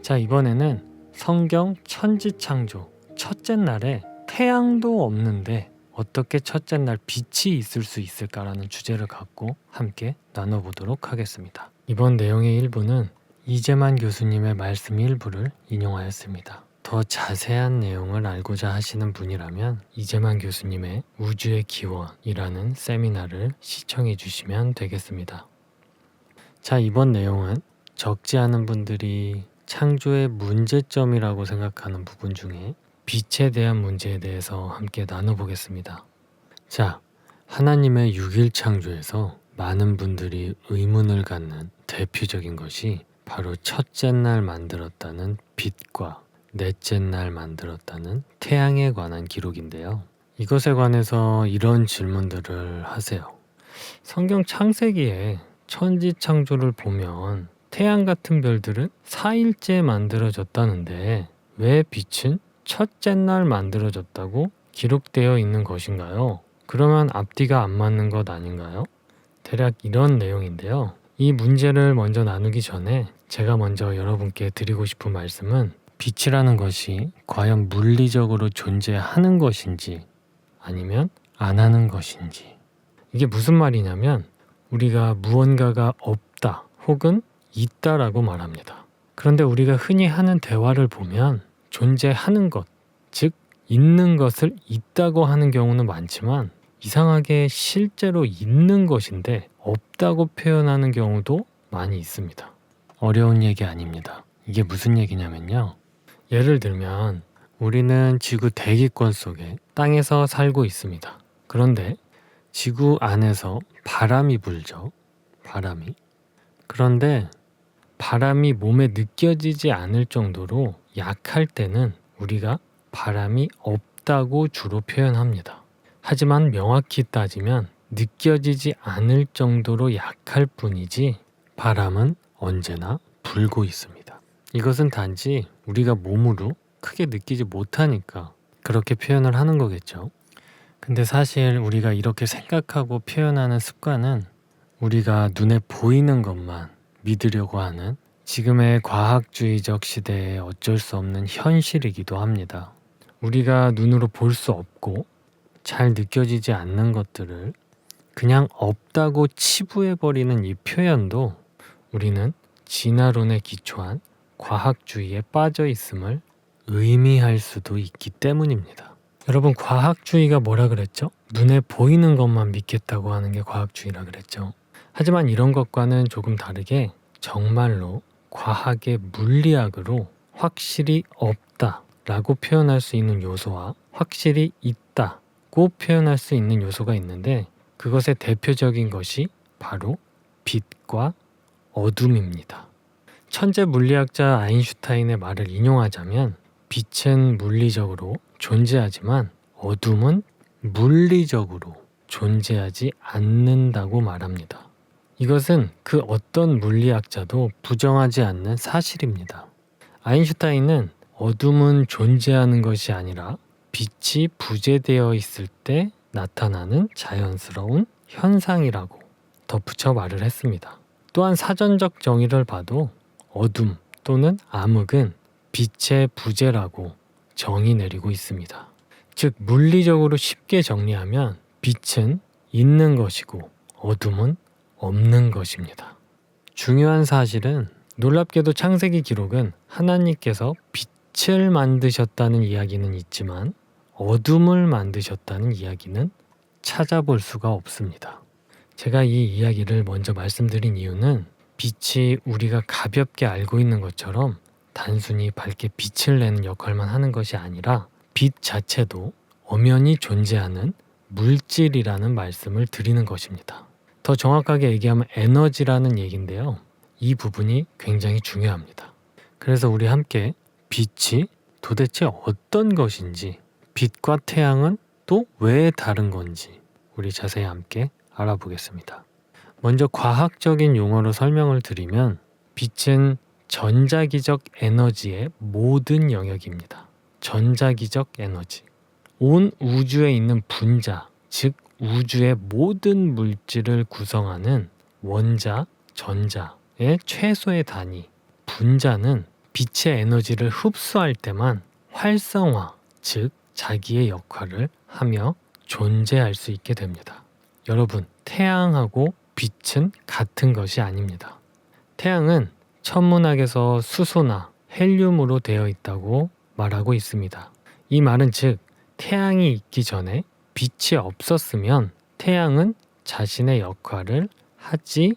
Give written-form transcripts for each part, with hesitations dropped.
자, 이번에는 성경 천지창조 첫째 날에 태양도 없는데 어떻게 첫째 날 빛이 있을 수 있을까라는 주제를 갖고 함께 나눠보도록 하겠습니다. 이번 내용의 일부는 이재만 교수님의 말씀 일부를 인용하였습니다. 더 자세한 내용을 알고자 하시는 분이라면 이재만 교수님의 우주의 기원이라는 세미나를 시청해 주시면 되겠습니다. 자, 이번 내용은 적지 않은 분들이 창조의 문제점이라고 생각하는 부분 중에 빛에 대한 문제에 대해서 함께 나눠보겠습니다. 자, 하나님의 6일 창조에서 많은 분들이 의문을 갖는 대표적인 것이 바로 첫째 날 만들었다는 빛과 넷째 날 만들었다는 태양에 관한 기록인데요. 이것에 관해서 이런 질문들을 하세요. 성경 창세기에 천지 창조를 보면 태양 같은 별들은 4일째 만들어졌다는데 왜 빛은 첫째 날 만들어졌다고 기록되어 있는 것인가요? 그러면 앞뒤가 안 맞는 것 아닌가요? 대략 이런 내용인데요. 이 문제를 먼저 나누기 전에 제가 먼저 여러분께 드리고 싶은 말씀은 빛이라는 것이 과연 물리적으로 존재하는 것인지 아니면 안 하는 것인지, 이게 무슨 말이냐면 우리가 무언가가 없다 혹은 있다라고 말합니다. 그런데 우리가 흔히 하는 대화를 보면 존재하는 것, 즉 있는 것을 있다고 하는 경우는 많지만 이상하게 실제로 있는 것인데 없다고 표현하는 경우도 많이 있습니다. 어려운 얘기 아닙니다. 이게 무슨 얘기냐면요. 예를 들면 우리는 지구 대기권 속에 땅에서 살고 있습니다. 그런데 지구 안에서 바람이 불죠. 그런데 바람이 몸에 느껴지지 않을 정도로 약할 때는 우리가 바람이 없다고 주로 표현합니다. 하지만 명확히 따지면 느껴지지 않을 정도로 약할 뿐이지 바람은 언제나 불고 있습니다. 이것은 단지 우리가 몸으로 크게 느끼지 못하니까 그렇게 표현을 하는 거겠죠. 근데 사실 우리가 이렇게 생각하고 표현하는 습관은 우리가 눈에 보이는 것만 믿으려고 하는 지금의 과학주의적 시대에 어쩔 수 없는 현실이기도 합니다. 우리가 눈으로 볼 수 없고 잘 느껴지지 않는 것들을 그냥 없다고 치부해버리는 이 표현도 우리는 진화론에 기초한 과학주의에 빠져 있음을 의미할 수도 있기 때문입니다. 여러분, 과학주의가 뭐라 그랬죠? 눈에 보이는 것만 믿겠다고 하는 게 과학주의라 그랬죠. 하지만 이런 것과는 조금 다르게 정말로 과학의 물리학으로 확실히 없다라고 표현할 수 있는 요소와 확실히 있다고 표현할 수 있는 요소가 있는데 그것의 대표적인 것이 바로 빛과 어둠입니다. 천재 물리학자 아인슈타인의 말을 인용하자면 빛은 물리적으로 존재하지만 어둠은 물리적으로 존재하지 않는다고 말합니다. 이것은 그 어떤 물리학자도 부정하지 않는 사실입니다. 아인슈타인은 어둠은 존재하는 것이 아니라 빛이 부재되어 있을 때 나타나는 자연스러운 현상이라고 덧붙여 말을 했습니다. 또한 사전적 정의를 봐도 어둠 또는 암흑은 빛의 부재라고 정의 내리고 있습니다. 즉 물리적으로 쉽게 정리하면 빛은 있는 것이고 어둠은 없는 것입니다. 중요한 사실은 놀랍게도 창세기 기록은 하나님께서 빛을 만드셨다는 이야기는 있지만 어둠을 만드셨다는 이야기는 찾아볼 수가 없습니다. 제가 이 이야기를 먼저 말씀드린 이유는 빛이 우리가 가볍게 알고 있는 것처럼 단순히 밝게 빛을 내는 역할만 하는 것이 아니라 빛 자체도 엄연히 존재하는 물질이라는 말씀을 드리는 것입니다. 더 정확하게 얘기하면 에너지라는 얘기인데요. 이 부분이 굉장히 중요합니다. 그래서 우리 함께 빛이 도대체 어떤 것인지, 빛과 태양은 또 왜 다른 건지 우리 자세히 함께 알아보겠습니다. 먼저 과학적인 용어로 설명을 드리면 빛은 전자기적 에너지의 모든 영역입니다. 전자기적 에너지. 온 우주에 있는 분자, 즉 우주의 모든 물질을 구성하는 원자, 전자의 최소의 단위, 분자는 빛의 에너지를 흡수할 때만 활성화, 즉 자기의 역할을 하며 존재할 수 있게 됩니다. 여러분, 태양하고 빛은 같은 것이 아닙니다. 태양은 천문학에서 수소나 헬륨으로 되어 있다고 말하고 있습니다. 이 말은 즉 태양이 있기 전에 빛이 없었으면 태양은 자신의 역할을 하지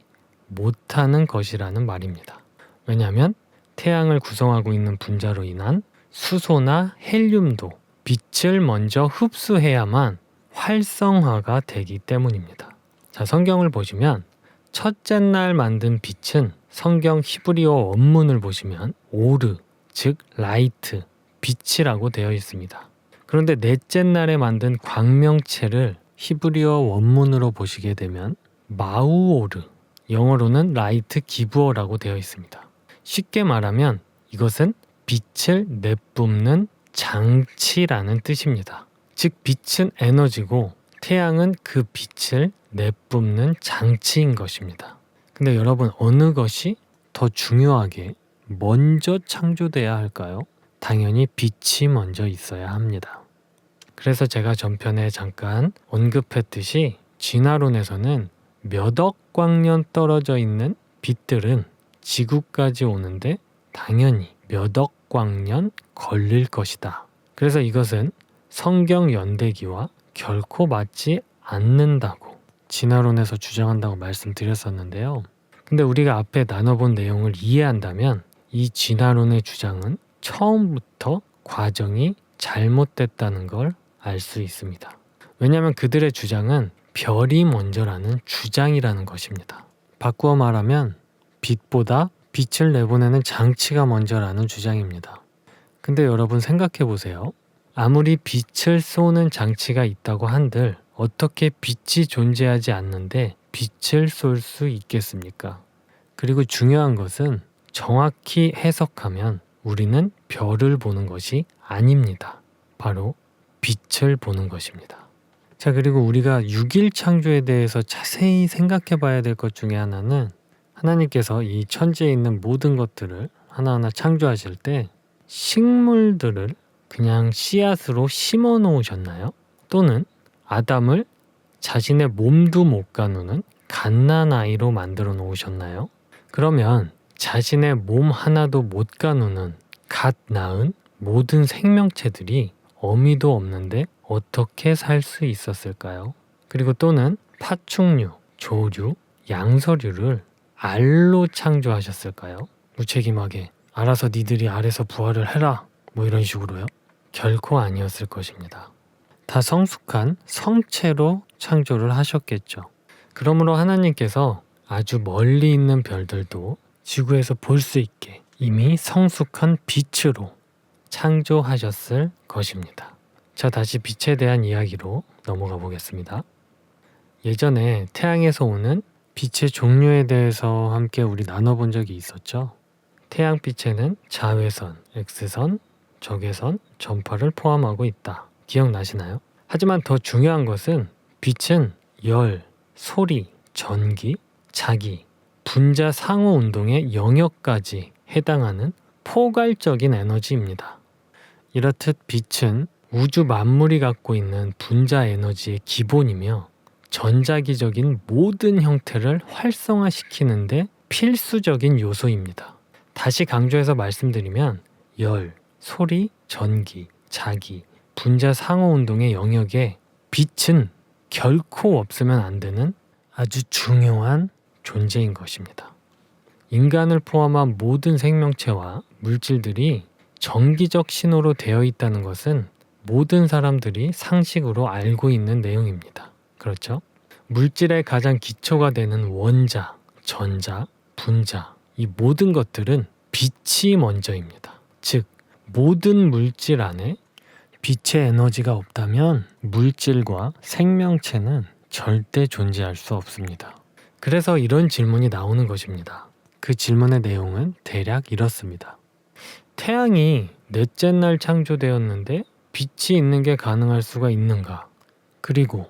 못하는 것이라는 말입니다. 왜냐하면 태양을 구성하고 있는 분자로 인한 수소나 헬륨도 빛을 먼저 흡수해야만 활성화가 되기 때문입니다. 자, 성경을 보시면 첫째 날 만든 빛은 성경 히브리어 원문을 보시면 오르, 즉 라이트, 빛이라고 되어 있습니다. 그런데 넷째 날에 만든 광명체를 히브리어 원문으로 보시게 되면 마우오르, 영어로는 라이트 기브어라고 되어 있습니다. 쉽게 말하면 이것은 빛을 내뿜는 장치라는 뜻입니다. 즉 빛은 에너지고 태양은 그 빛을 내뿜는 장치인 것입니다. 근데 여러분, 어느 것이 더 중요하게 먼저 창조돼야 할까요? 당연히 빛이 먼저 있어야 합니다. 그래서 제가 전편에 잠깐 언급했듯이 진화론에서는 몇 억 광년 떨어져 있는 빛들은 지구까지 오는데 당연히 몇 억 광년 걸릴 것이다. 그래서 이것은 성경 연대기와 결코 맞지 않는다고 진화론에서 주장한다고 말씀드렸었는데요. 근데 우리가 앞에 나눠본 내용을 이해한다면 이 진화론의 주장은 처음부터 과정이 잘못됐다는 걸 알 수 있습니다. 왜냐하면 그들의 주장은 별이 먼저라는 주장이라는 것입니다. 바꾸어 말하면 빛보다 빛을 내보내는 장치가 먼저라는 주장입니다. 근데 여러분 생각해 보세요. 아무리 빛을 쏘는 장치가 있다고 한들 어떻게 빛이 존재하지 않는데 빛을 쏠 수 있겠습니까? 그리고 중요한 것은 정확히 해석하면 우리는 별을 보는 것이 아닙니다. 바로 빛을 보는 것입니다. 자, 그리고 우리가 6일 창조에 대해서 자세히 생각해 봐야 될 것 중에 하나는 하나님께서 이 천지에 있는 모든 것들을 하나하나 창조하실 때 식물들을 그냥 씨앗으로 심어 놓으셨나요? 또는 아담을 자신의 몸도 못 가누는 갓난아이로 만들어 놓으셨나요? 그러면 자신의 몸 하나도 못 가누는 갓 낳은 모든 생명체들이 어미도 없는데 어떻게 살 수 있었을까요? 그리고 또는 파충류, 조류, 양서류를 알로 창조하셨을까요? 무책임하게 알아서 니들이 알에서 부화를 해라 뭐 이런 식으로요? 결코 아니었을 것입니다. 다 성숙한 성체로 창조를 하셨겠죠. 그러므로 하나님께서 아주 멀리 있는 별들도 지구에서 볼 수 있게 이미 성숙한 빛으로 창조하셨을 것입니다. 자, 다시 빛에 대한 이야기로 넘어가 보겠습니다. 예전에 태양에서 오는 빛의 종류에 대해서 함께 우리 나눠본 적이 있었죠. 태양빛에는 자외선, X선, 적외선, 전파를 포함하고 있다. 기억나시나요? 하지만 더 중요한 것은 빛은 열, 소리, 전기, 자기, 분자 상호 운동의 영역까지 해당하는 포괄적인 에너지입니다. 이렇듯 빛은 우주 만물이 갖고 있는 분자 에너지의 기본이며 전자기적인 모든 형태를 활성화시키는데 필수적인 요소입니다. 다시 강조해서 말씀드리면 열, 소리, 전기, 자기, 분자 상호운동의 영역에 빛은 결코 없으면 안 되는 아주 중요한 존재인 것입니다. 인간을 포함한 모든 생명체와 물질들이 정기적 신호로 되어 있다는 것은 모든 사람들이 상식으로 알고 있는 내용입니다. 그렇죠? 물질의 가장 기초가 되는 원자, 전자, 분자, 이 모든 것들은 빛이 먼저입니다. 즉, 모든 물질 안에 빛의 에너지가 없다면 물질과 생명체는 절대 존재할 수 없습니다. 그래서 이런 질문이 나오는 것입니다. 그 질문의 내용은 대략 이렇습니다. 태양이 넷째 날 창조되었는데 빛이 있는 게 가능할 수가 있는가? 그리고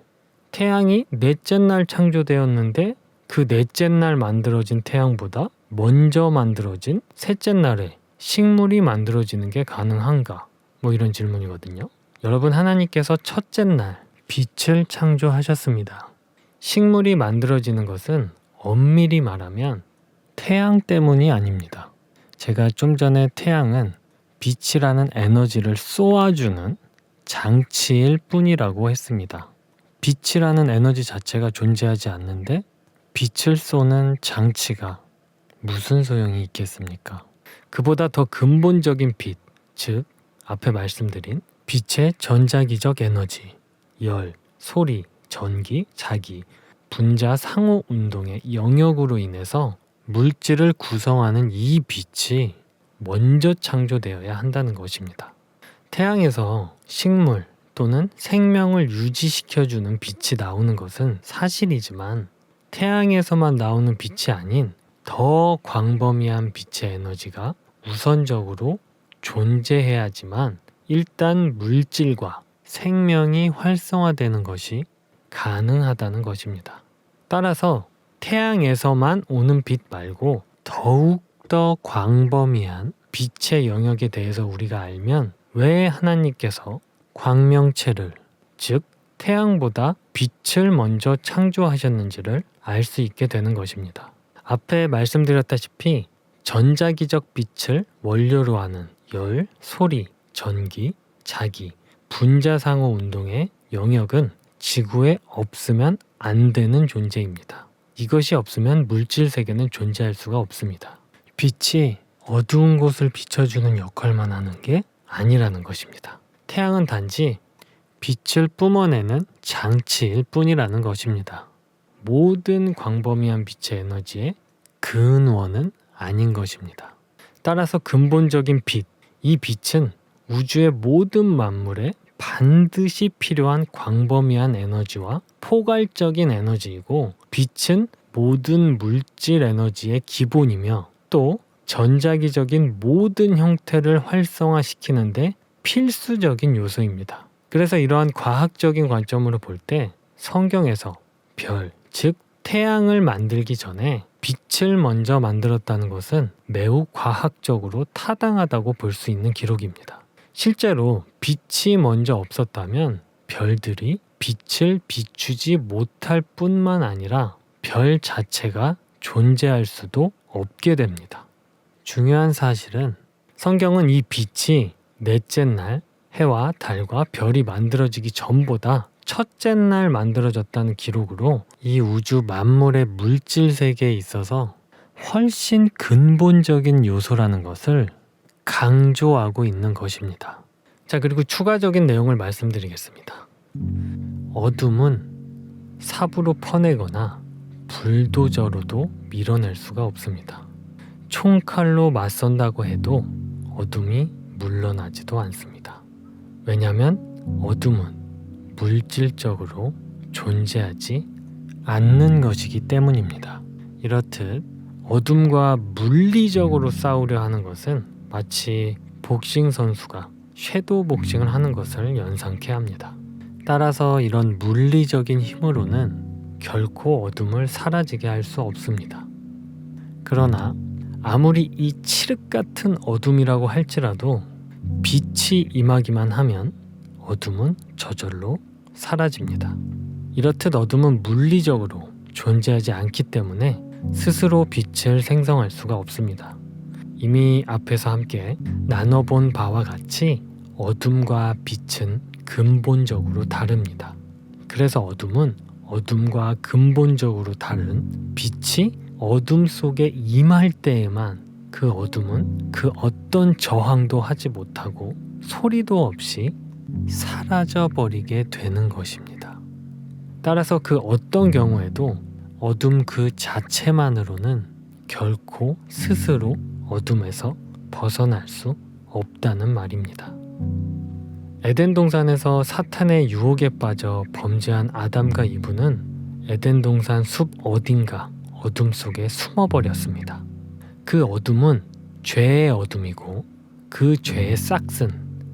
태양이 넷째 날 창조되었는데 그 넷째 날 만들어진 태양보다 먼저 만들어진 셋째 날에 식물이 만들어지는 게 가능한가? 뭐 이런 질문이거든요. 여러분, 하나님께서 첫째 날 빛을 창조하셨습니다. 식물이 만들어지는 것은 엄밀히 말하면 태양 때문이 아닙니다. 제가 좀 전에 태양은 빛이라는 에너지를 쏘아주는 장치일 뿐이라고 했습니다. 빛이라는 에너지 자체가 존재하지 않는데 빛을 쏘는 장치가 무슨 소용이 있겠습니까? 그보다 더 근본적인 빛, 즉 앞에 말씀드린 빛의 전자기적 에너지, 열, 소리, 전기, 자기, 분자 상호 운동의 영역으로 인해서 물질을 구성하는 이 빛이 먼저 창조되어야 한다는 것입니다. 태양에서 식물 또는 생명을 유지시켜주는 빛이 나오는 것은 사실이지만 태양에서만 나오는 빛이 아닌 더 광범위한 빛의 에너지가 우선적으로 존재해야지만 일단 물질과 생명이 활성화되는 것이 가능하다는 것입니다. 따라서 태양에서만 오는 빛 말고 더욱더 광범위한 빛의 영역에 대해서 우리가 알면 왜 하나님께서 광명체를, 즉 태양보다 빛을 먼저 창조하셨는지를 알 수 있게 되는 것입니다. 앞에 말씀드렸다시피 전자기적 빛을 원료로 하는 열, 소리, 전기, 자기, 분자상호 운동의 영역은 지구에 없으면 안 되는 존재입니다. 이것이 없으면 물질 세계는 존재할 수가 없습니다. 빛이 어두운 곳을 비춰주는 역할만 하는 게 아니라는 것입니다. 태양은 단지 빛을 뿜어내는 장치일 뿐이라는 것입니다. 모든 광범위한 빛의 에너지의 근원은 아닌 것입니다. 따라서 근본적인 빛, 이 빛은 우주의 모든 만물에 반드시 필요한 광범위한 에너지와 포괄적인 에너지이고, 빛은 모든 물질 에너지의 기본이며 또 전자기적인 모든 형태를 활성화시키는데 필수적인 요소입니다. 그래서 이러한 과학적인 관점으로 볼 때 성경에서 별, 즉 태양을 만들기 전에 빛을 먼저 만들었다는 것은 매우 과학적으로 타당하다고 볼 수 있는 기록입니다. 실제로 빛이 먼저 없었다면 별들이 빛을 비추지 못할 뿐만 아니라 별 자체가 존재할 수도 없게 됩니다. 중요한 사실은 성경은 이 빛이 넷째 날 해와 달과 별이 만들어지기 전보다 첫째 날 만들어졌다는 기록으로 이 우주 만물의 물질 세계에 있어서 훨씬 근본적인 요소라는 것을 강조하고 있는 것입니다. 자, 그리고 추가적인 내용을 말씀드리겠습니다. 어둠은 삽으로 퍼내거나 불도저로도 밀어낼 수가 없습니다. 총칼로 맞선다고 해도 어둠이 물러나지도 않습니다. 왜냐하면 어둠은 물질적으로 존재하지 않는 것이기 때문입니다. 이렇듯 어둠과 물리적으로 싸우려 하는 것은 마치 복싱 선수가 섀도우 복싱을 하는 것을 연상케 합니다. 따라서 이런 물리적인 힘으로는 결코 어둠을 사라지게 할 수 없습니다. 그러나 아무리 이 칠흑 같은 어둠이라고 할지라도 빛이 임하기만 하면 어둠은 저절로 사라집니다. 이렇듯 어둠은 물리적으로 존재하지 않기 때문에 스스로 빛을 생성할 수가 없습니다. 이미 앞에서 함께 나눠본 바와 같이 어둠과 빛은 근본적으로 다릅니다. 그래서 어둠은 어둠과 근본적으로 다른 빛이 어둠 속에 임할 때에만 그 어둠은 그 어떤 저항도 하지 못하고 소리도 없이 사라져버리게 되는 것입니다. 따라서 그 어떤 경우에도 어둠 그 자체만으로는 결코 스스로 어둠에서 벗어날 수 없다는 말입니다. 에덴 동산에서 사탄의 유혹에 빠져 범죄한 아담과 이브는 에덴 동산 숲 어딘가 어둠 속에 숨어버렸습니다. 그 어둠은 죄의 어둠이고 그 죄의 싹슨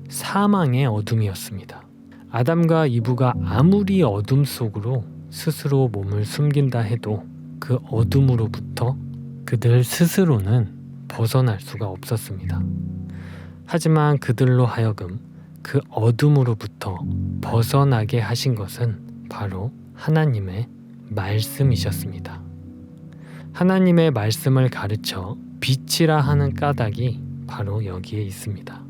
사망의 어둠이었습니다. 아담과 이브가 아무리 어둠 속으로 스스로 몸을 숨긴다 해도 그 어둠으로부터 그들 스스로는 벗어날 수가 없었습니다. 하지만 그들로 하여금 그 어둠으로부터 벗어나게 하신 것은 바로 하나님의 말씀이셨습니다. 하나님의 말씀을 가르쳐 빛이라 하는 까닭이 바로 여기에 있습니다.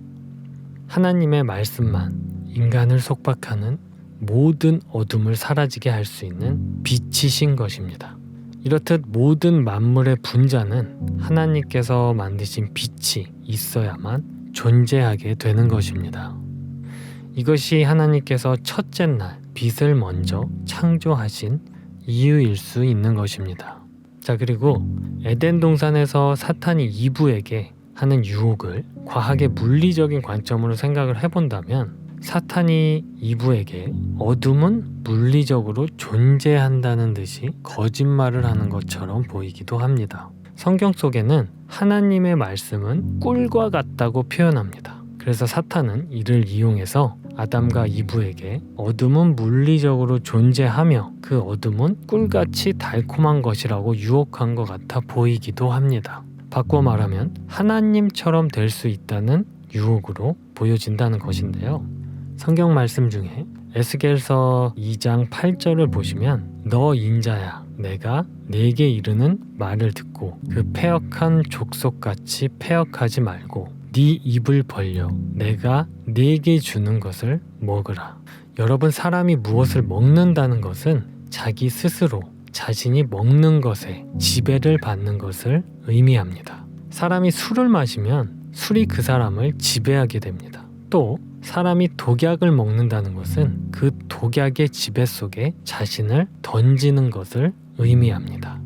하나님의 말씀만 인간을 속박하는 모든 어둠을 사라지게 할 수 있는 빛이신 것입니다. 이렇듯 모든 만물의 분자는 하나님께서 만드신 빛이 있어야만 존재하게 되는 것입니다. 이것이 하나님께서 첫째 날 빛을 먼저 창조하신 이유일 수 있는 것입니다. 자, 그리고 에덴 동산에서 사탄이 이브에게 하는 유혹을 과학의 물리적인 관점으로 생각을 해본다면 사탄이 이브에게 어둠은 물리적으로 존재한다는 듯이 거짓말을 하는 것처럼 보이기도 합니다. 성경 속에는 하나님의 말씀은 꿀과 같다고 표현합니다. 그래서 사탄은 이를 이용해서 아담과 이브에게 어둠은 물리적으로 존재하며 그 어둠은 꿀같이 달콤한 것이라고 유혹한 것 같아 보이기도 합니다. 바꿔 말하면 하나님처럼 될 수 있다는 유혹으로 보여진다는 것인데요. 성경 말씀 중에 에스겔서 2장 8절을 보시면 너 인자야 내가 네게 이르는 말을 듣고 그 패역한 족속같이 패역하지 말고 네 입을 벌려 내가 네게 주는 것을 먹으라. 여러분, 사람이 무엇을 먹는다는 것은 자기 스스로 자신이 먹는 것에 지배를 받는 것을 의미합니다. 사람이 술을 마시면 술이 그 사람을 지배하게 됩니다. 또 사람이 독약을 먹는다는 것은 그 독약의 지배 속에 자신을 던지는 것을 의미합니다.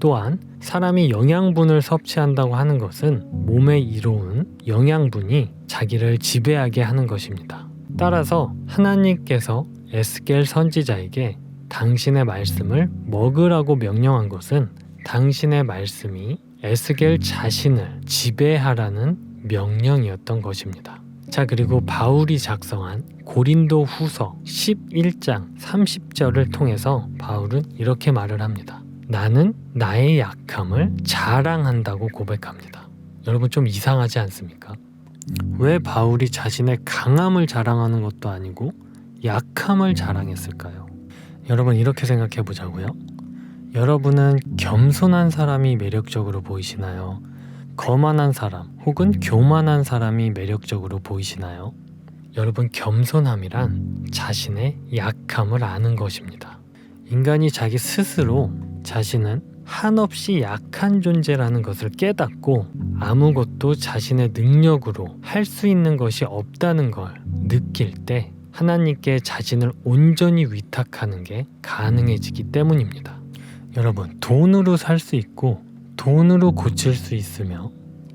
또한 사람이 영양분을 섭취한다고 하는 것은 몸에 이로운 영양분이 자기를 지배하게 하는 것입니다. 따라서 하나님께서 에스겔 선지자에게 당신의 말씀을 먹으라고 명령한 것은 당신의 말씀이 에스겔 자신을 지배하라는 명령이었던 것입니다. 자, 그리고 바울이 작성한 고린도 후서 11장 30절을 통해서 바울은 이렇게 말을 합니다. 나는 나의 약함을 자랑한다고 고백합니다. 여러분, 좀 이상하지 않습니까? 왜 바울이 자신의 강함을 자랑하는 것도 아니고 약함을 자랑했을까요? 여러분, 이렇게 생각해 보자고요. 여러분은 겸손한 사람이 매력적으로 보이시나요? 거만한 사람 혹은 교만한 사람이 매력적으로 보이시나요? 여러분, 겸손함이란 자신의 약함을 아는 것입니다. 인간이 자기 스스로 자신은 한없이 약한 존재라는 것을 깨닫고 아무것도 자신의 능력으로 할 수 있는 것이 없다는 걸 느낄 때 하나님께 자신을 온전히 위탁하는 게 가능해지기 때문입니다. 여러분, 돈으로 살 수 있고 돈으로 고칠 수 있으며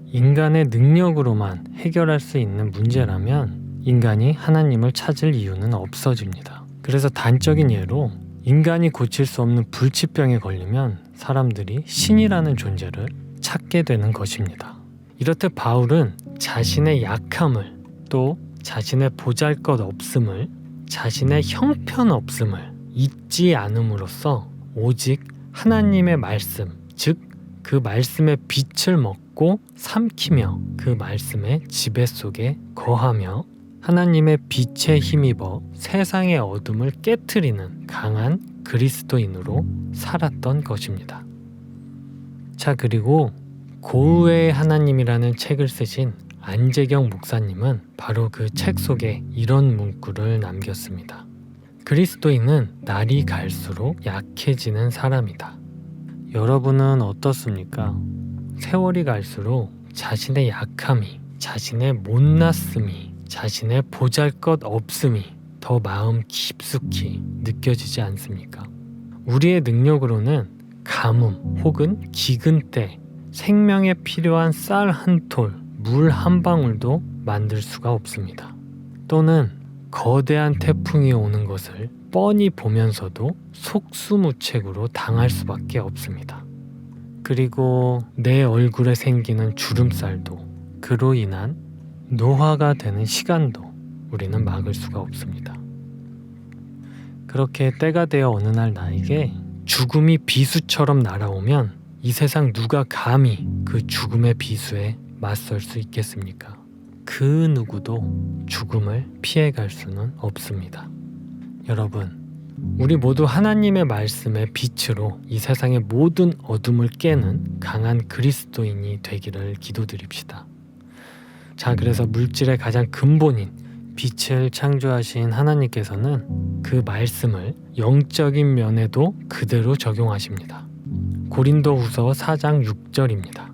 인간의 능력으로만 해결할 수 있는 문제라면 인간이 하나님을 찾을 이유는 없어집니다. 그래서 단적인 예로 인간이 고칠 수 없는 불치병에 걸리면 사람들이 신이라는 존재를 찾게 되는 것입니다. 이렇듯 바울은 자신의 약함을, 또 자신의 보잘것없음을, 자신의 형편없음을 잊지 않음으로써 오직 하나님의 말씀, 즉 그 말씀의 빛을 먹고 삼키며 그 말씀의 지배 속에 거하며 하나님의 빛에 힘입어 세상의 어둠을 깨트리는 강한 그리스도인으로 살았던 것입니다. 자, 그리고 고우의 하나님이라는 책을 쓰신 안재경 목사님은 바로 그 책 속에 이런 문구를 남겼습니다. 그리스도인은 날이 갈수록 약해지는 사람이다. 여러분은 어떻습니까? 세월이 갈수록 자신의 약함이, 자신의 못났음이, 자신의 보잘것없음이 더 마음 깊숙이 느껴지지 않습니까? 우리의 능력으로는 가뭄 혹은 기근 때 생명에 필요한 쌀 한 톨, 물 한 방울도 만들 수가 없습니다. 또는 거대한 태풍이 오는 것을 뻔히 보면서도 속수무책으로 당할 수밖에 없습니다. 그리고 내 얼굴에 생기는 주름살도 그로 인한 노화가 되는 시간도 우리는 막을 수가 없습니다. 그렇게 때가 되어 어느 날 나에게 죽음이 비수처럼 날아오면 이 세상 누가 감히 그 죽음의 비수에 맞설 수 있겠습니까? 그 누구도 죽음을 피해갈 수는 없습니다. 여러분, 우리 모두 하나님의 말씀의 빛으로 이 세상의 모든 어둠을 깨는 강한 그리스도인이 되기를 기도드립시다. 자, 그래서 물질의 가장 근본인 빛을 창조하신 하나님께서는 그 말씀을 영적인 면에도 그대로 적용하십니다. 고린도후서 4장 6절입니다.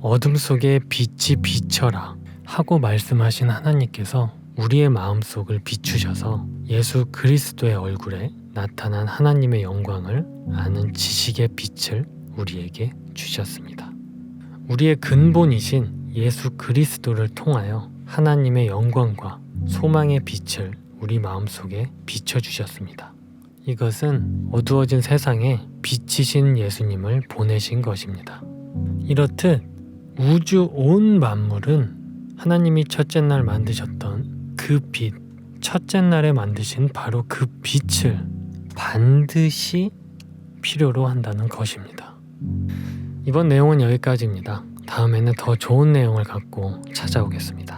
어둠 속에 빛이 비춰라 하고 말씀하신 하나님께서 우리의 마음속을 비추셔서 예수 그리스도의 얼굴에 나타난 하나님의 영광을 아는 지식의 빛을 우리에게 주셨습니다. 우리의 근본이신 예수 그리스도를 통하여 하나님의 영광과 소망의 빛을 우리 마음속에 비춰주셨습니다. 이것은 어두워진 세상에 빛이신 예수님을 보내신 것입니다. 이렇듯 우주 온 만물은 하나님이 첫째 날 만드셨던 그 빛, 첫째 날에 만드신 바로 그 빛을 반드시 필요로 한다는 것입니다. 이번 내용은 여기까지입니다. 다음에는 더 좋은 내용을 갖고 찾아오겠습니다.